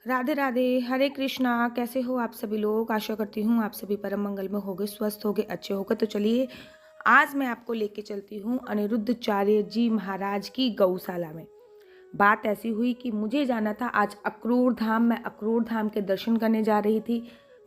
राधे राधे, हरे कृष्णा। कैसे हो आप सभी लोग? आशा करती हूँ आप सभी परम मंगल में होगे, स्वस्थ होगे, अच्छे होगे। तो चलिए, आज मैं आपको लेके चलती हूँ अनिरुद्धाचार्य जी महाराज की गौशाला में। बात ऐसी हुई कि मुझे जाना था आज अक्रूर धाम। मैं अक्रूर धाम के दर्शन करने जा रही थी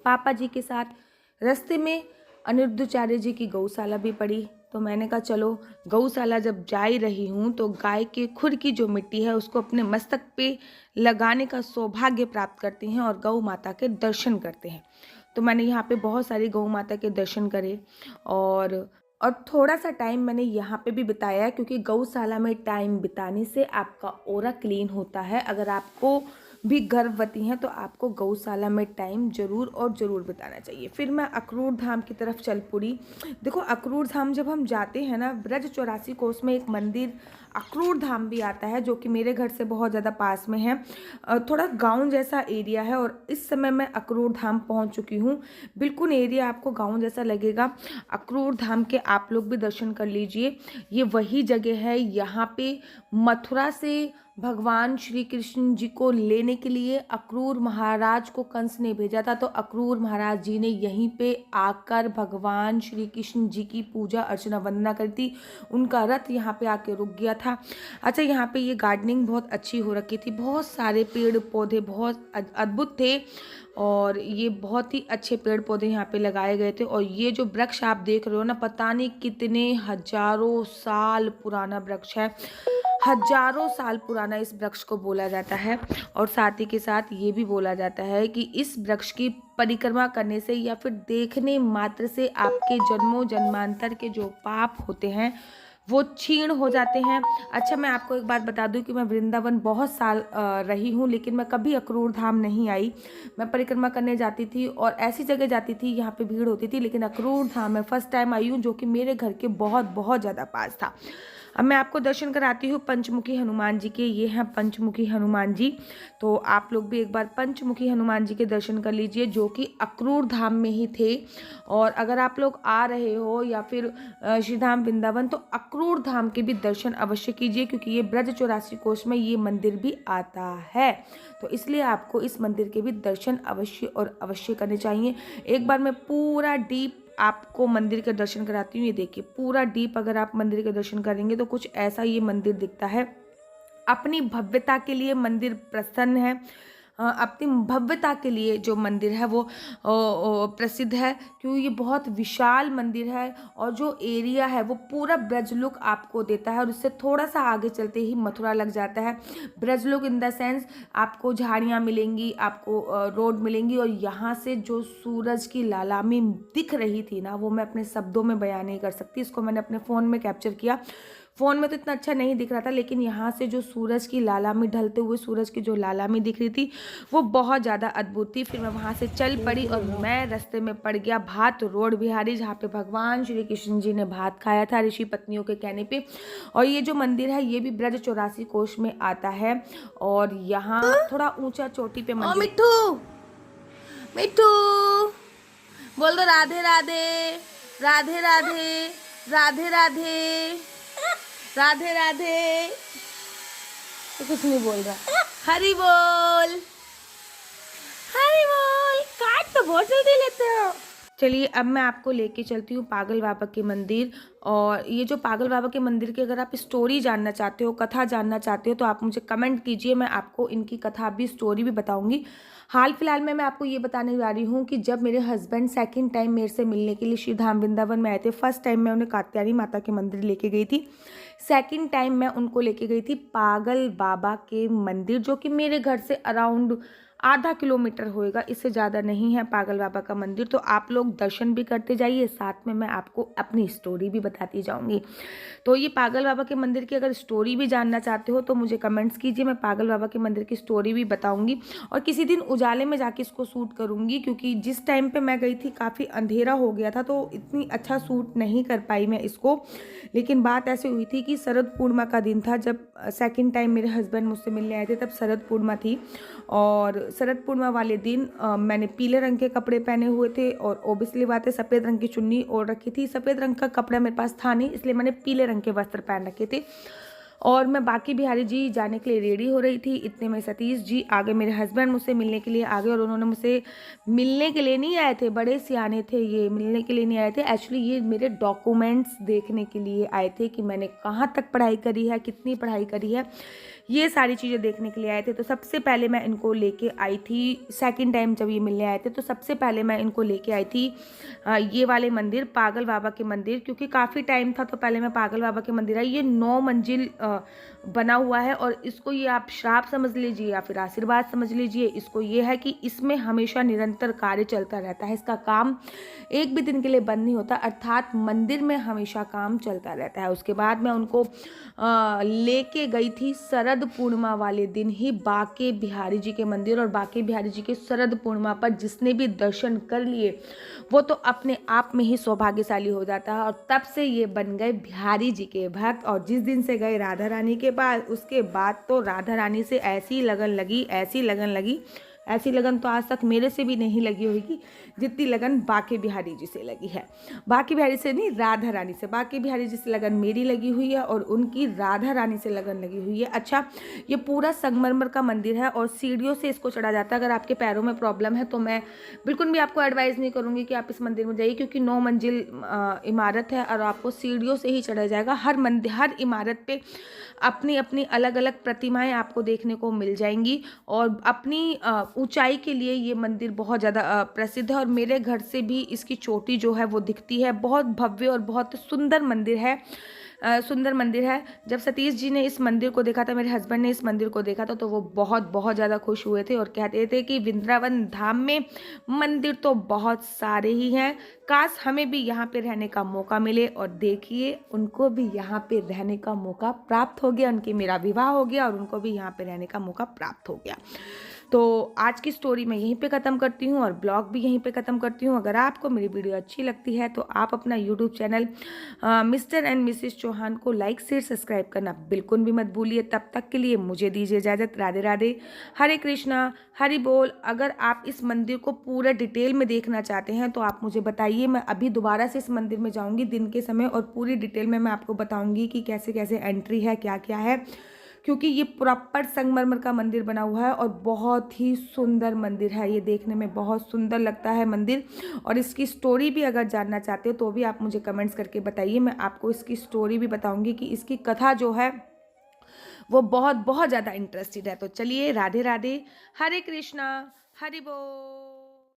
पापा जी के साथ। रास्ते में अनिरुद्धाचार्य जी की गौशाला भी पड़ी, तो मैंने कहा चलो गौशाला जब जा ही रही हूँ तो गाय के खुर की जो मिट्टी है उसको अपने मस्तक पे लगाने का सौभाग्य प्राप्त करते हैं और गौ माता के दर्शन करते हैं। तो मैंने यहाँ पे बहुत सारी गौ माता के दर्शन करे और और थोड़ा सा टाइम मैंने यहाँ पे भी बिताया, क्योंकि गौशाला में टाइम बिताने से आपका ऑरा क्लीन होता है। अगर आपको भी गर्भवती हैं तो आपको गौशाला में टाइम जरूर और ज़रूर बिताना चाहिए। फिर मैं अक्रूर धाम की तरफ चल पड़ी। देखो, अक्रूर धाम जब हम जाते हैं ना, ब्रज 84 कोस में एक मंदिर अक्रूर धाम भी आता है, जो कि मेरे घर से बहुत ज़्यादा पास में है। थोड़ा गांव जैसा एरिया है और इस समय मैं अक्रूर धाम पहुंच चुकी हूँ। बिल्कुल एरिया आपको गांव जैसा लगेगा। अक्रूर धाम के आप लोग भी दर्शन कर लीजिए। ये वही जगह है, यहाँ पे मथुरा से भगवान श्री कृष्ण जी को लेने के लिए अक्रूर महाराज को कंस ने भेजा था। तो अक्रूर महाराज जी ने यहीं पे आकर भगवान श्री कृष्ण जी की पूजा अर्चना वंदना करी थी। उनका रथ यहाँ पे आके रुक गया था। अच्छा, यहाँ पे ये गार्डनिंग बहुत अच्छी हो रखी थी, बहुत सारे पेड़ पौधे बहुत अद्भुत थे और ये बहुत ही अच्छे पेड़ पौधे यहाँ पे लगाए गए थे। और ये जो वृक्ष आप देख रहे हो ना, पता नहीं कितने हजारों साल पुराना वृक्ष है। हजारों साल पुराना इस वृक्ष को बोला जाता है। और साथ ही के साथ ये भी बोला जाता है कि इस वृक्ष की परिक्रमा करने से या फिर देखने मात्र से आपके जन्मों जन्मांतर के जो पाप होते हैं वो क्षीण हो जाते हैं। अच्छा, मैं आपको एक बात बता दूं कि मैं वृंदावन बहुत साल रही हूँ, लेकिन मैं कभी अक्रूर धाम नहीं आई। मैं परिक्रमा करने जाती थी और ऐसी जगह जाती थी यहाँ पे भीड़ होती थी, लेकिन अक्रूर धाम मैं फर्स्ट टाइम आई हूँ, जो कि मेरे घर के बहुत बहुत ज़्यादा पास था। अब मैं आपको दर्शन कराती हूँ पंचमुखी हनुमान जी के। ये हैं पंचमुखी हनुमान जी। तो आप लोग भी एक बार पंचमुखी हनुमान जी के दर्शन कर लीजिए, जो कि अक्रूर धाम में ही थे। और अगर आप लोग आ रहे हो या फिर श्री धाम वृंदावन, तो अक्रूर धाम के भी दर्शन अवश्य कीजिए, क्योंकि ये ब्रज 84 कोष में ये मंदिर भी आता है। तो इसलिए आपको इस मंदिर के भी दर्शन अवश्य और अवश्य करने चाहिए। एक बार मैं पूरा डीप आपको मंदिर के दर्शन कराती हूँ। ये देखिए, पूरा डीप अगर आप मंदिर के दर्शन करेंगे तो कुछ ऐसा ये मंदिर दिखता है। अपनी भव्यता के लिए मंदिर प्रसन्न है। अपनी भव्यता के लिए जो मंदिर है वो प्रसिद्ध है, क्योंकि ये बहुत विशाल मंदिर है। और जो एरिया है वो पूरा ब्रज लुक आपको देता है। और उससे थोड़ा सा आगे चलते ही मथुरा लग जाता है। Braj look in the sense, आपको झाड़ियाँ मिलेंगी, आपको रोड मिलेंगी। और यहाँ से जो सूरज की लालामी दिख रही थी ना, वो मैं अपने शब्दों में बयान नहीं कर सकती। इसको मैंने अपने फ़ोन में कैप्चर किया। फ़ोन में तो इतना अच्छा नहीं दिख रहा था, लेकिन यहाँ से जो सूरज की लालामी, ढलते हुए सूरज की जो लालामी दिख रही थी वो बहुत ज़्यादा अद्भुत थी। फिर मैं वहाँ से चल पड़ी और मैं रास्ते में पड़ गया भात रोड बिहारी, जहाँ पे भगवान श्री कृष्ण जी ने भात खाया था ऋषि पत्नियों के कहने पे। और ये जो मंदिर है ये भी ब्रज 84 कोष में आता है। और यहाँ थोड़ा ऊंचा चोटी पे मंदिर। मिट्ठू, मिट्ठू बोल दो राधे राधे, राधे राधे, राधे राधे, राधे राधे। तो कुछ नहीं बोल रहा। हरि बोल, हरि बोल। काट तो बहुत जल्दी लेते हो। चलिए, अब मैं आपको लेके चलती हूँ पागल बाबा के मंदिर। और ये जो पागल बाबा के मंदिर की अगर आप स्टोरी जानना चाहते हो, कथा जानना चाहते हो, तो आप मुझे कमेंट कीजिए। मैं आपको इनकी कथा भी, स्टोरी भी बताऊंगी। हाल फिलहाल में मैं आपको ये बताने जा रही हूँ कि जब मेरे हस्बैंड सेकंड टाइम मेरे से मिलने के लिए श्री धाम वृंदावन में आए थे, फर्स्ट टाइम मैं उन्हें कात्यायनी माता के मंदिर लेके गई थी। सेकंड टाइम मैं उनको लेके गई थी पागल बाबा के मंदिर, जो कि मेरे घर से अराउंड आधा किलोमीटर होएगा, इससे ज़्यादा नहीं है पागल बाबा का मंदिर। तो आप लोग दर्शन भी करते जाइए, साथ में मैं आपको अपनी स्टोरी भी बताती जाऊंगी। तो ये पागल बाबा के मंदिर की अगर स्टोरी भी जानना चाहते हो तो मुझे कमेंट्स कीजिए। मैं पागल बाबा के मंदिर की स्टोरी भी बताऊंगी। और किसी दिन उजाले में जाके इसको शूट करूंगी, क्योंकि जिस टाइम पे मैं गई थी काफ़ी अंधेरा हो गया था, तो इतनी अच्छा शूट नहीं कर पाई मैं इसको। लेकिन बात ऐसे हुई थी कि शरद पूर्णिमा का दिन था, जब सेकंड टाइम मेरे हस्बैंड मुझसे मिलने आए थे, तब शरद पूर्णिमा थी। और शरद पूर्णिमा वाले दिन मैंने पीले रंग के कपड़े पहने हुए थे और ओबियसली बात है सफ़ेद रंग की चुन्नी ओढ़ रखी थी। सफ़ेद रंग का कपड़ा मेरे पास था नहीं, इसलिए मैंने पीले रंग के वस्त्र पहन रखे थे। और मैं बांके बिहारी जी जाने के लिए रेडी हो रही थी। इतने में सतीश जी आ गए, मेरे हस्बैंड मुझसे मिलने के लिए आ गए। और उन्होंने मुझसे मिलने के लिए नहीं आए थे, बड़े सियाने थे ये, मिलने के लिए नहीं आए थे। एक्चुअली ये मेरे डॉक्यूमेंट्स देखने के लिए आए थे कि मैंने कहाँ तक पढ़ाई करी है, कितनी पढ़ाई करी है, ये सारी चीज़ें देखने के लिए आए थे। तो सबसे पहले मैं इनको लेके आई थी, सेकंड टाइम जब ये मिलने आए थे तो सबसे पहले मैं इनको लेके आई थी ये वाले मंदिर, पागल बाबा के मंदिर, क्योंकि काफ़ी टाइम था तो पहले मैं पागल बाबा के मंदिर आई। ये 9 मंजिल बना हुआ है और इसको ये आप श्राप समझ लीजिए या फिर आशीर्वाद समझ लीजिए। इसको ये है कि इसमें हमेशा निरंतर कार्य चलता रहता है, इसका काम एक भी दिन के लिए बंद नहीं होता, अर्थात मंदिर में हमेशा काम चलता रहता है। उसके बाद मैं उनको लेके गई थी शरद पूर्णिमा वाले दिन ही बांके बिहारी जी के मंदिर। और बांके बिहारी जी के शरद पूर्णिमा पर जिसने भी दर्शन कर लिए वो तो अपने आप में ही सौभाग्यशाली हो जाता है। और तब से ये बन गए बिहारी जी के भक्त। और जिस दिन से गए राधा रानी के पास, उसके बाद तो राधा रानी से ऐसी लगन लगी, ऐसी लगन लगी, ऐसी लगन तो आज तक मेरे से भी नहीं लगी होगी जितनी लगन बांके बिहारी जी से लगी है। बांके बिहारी से नहीं, राधा रानी से। बांके बिहारी जी से लगन मेरी लगी हुई है और उनकी राधा रानी से लगन लगी हुई है। अच्छा, ये पूरा संगमरमर का मंदिर है और सीढ़ियों से इसको चढ़ा जाता है। अगर आपके पैरों में प्रॉब्लम है तो मैं बिल्कुल भी आपको एडवाइस नहीं करूँगी कि आप इस मंदिर में जाइए, क्योंकि 9 मंजिल इमारत है और आपको सीढ़ियों से ही चढ़ा जाएगा। हर मंदिर, हर इमारत पे अपनी अपनी अलग अलग प्रतिमाएं आपको देखने को मिल जाएंगी और अपनी ऊंचाई के लिए ये मंदिर बहुत ज़्यादा प्रसिद्ध है। और मेरे घर से भी इसकी चोटी जो है वो दिखती है। बहुत भव्य और बहुत सुंदर मंदिर है, सुंदर मंदिर है। जब सतीश जी ने इस मंदिर को देखा था, मेरे हस्बैंड ने इस मंदिर को देखा था, तो वो बहुत बहुत ज़्यादा खुश हुए थे और कहते थे कि वृंदावन धाम में मंदिर तो बहुत सारे ही हैं, काश हमें भी यहाँ पे रहने का मौका मिले। और देखिए, उनको भी यहाँ पे रहने का मौका प्राप्त हो गया, उनकी मेरा विवाह हो गया और उनको भी यहाँ पे रहने का मौका प्राप्त हो गया। तो आज की स्टोरी मैं यहीं पे ख़त्म करती हूँ और ब्लॉग भी यहीं पे ख़त्म करती हूँ। अगर आपको मेरी वीडियो अच्छी लगती है तो आप अपना YouTube channel mister and Mrs Chauhan को लाइक शेयर सब्सक्राइब करना बिल्कुल भी मत भूलिए। तब तक के लिए मुझे दीजिए इजाज़त। राधे राधे, हरे कृष्णा, हरि बोल। अगर आप इस मंदिर को पूरा डिटेल में देखना चाहते हैं तो आप मुझे बताइए, मैं अभी दोबारा से इस मंदिर में जाऊँगी दिन के समय और पूरी डिटेल में मैं आपको बताऊँगी कि कैसे कैसे एंट्री है, क्या क्या है, क्योंकि ये प्रॉपर संगमरमर का मंदिर बना हुआ है और बहुत ही सुंदर मंदिर है। ये देखने में बहुत सुंदर लगता है मंदिर। और इसकी स्टोरी भी अगर जानना चाहते हो तो भी आप मुझे कमेंट्स करके बताइए, मैं आपको इसकी स्टोरी भी बताऊंगी कि इसकी कथा जो है वो बहुत बहुत ज़्यादा इंटरेस्टेड है। तो चलिए, राधे राधे, हरे कृष्णा, हरि बोल।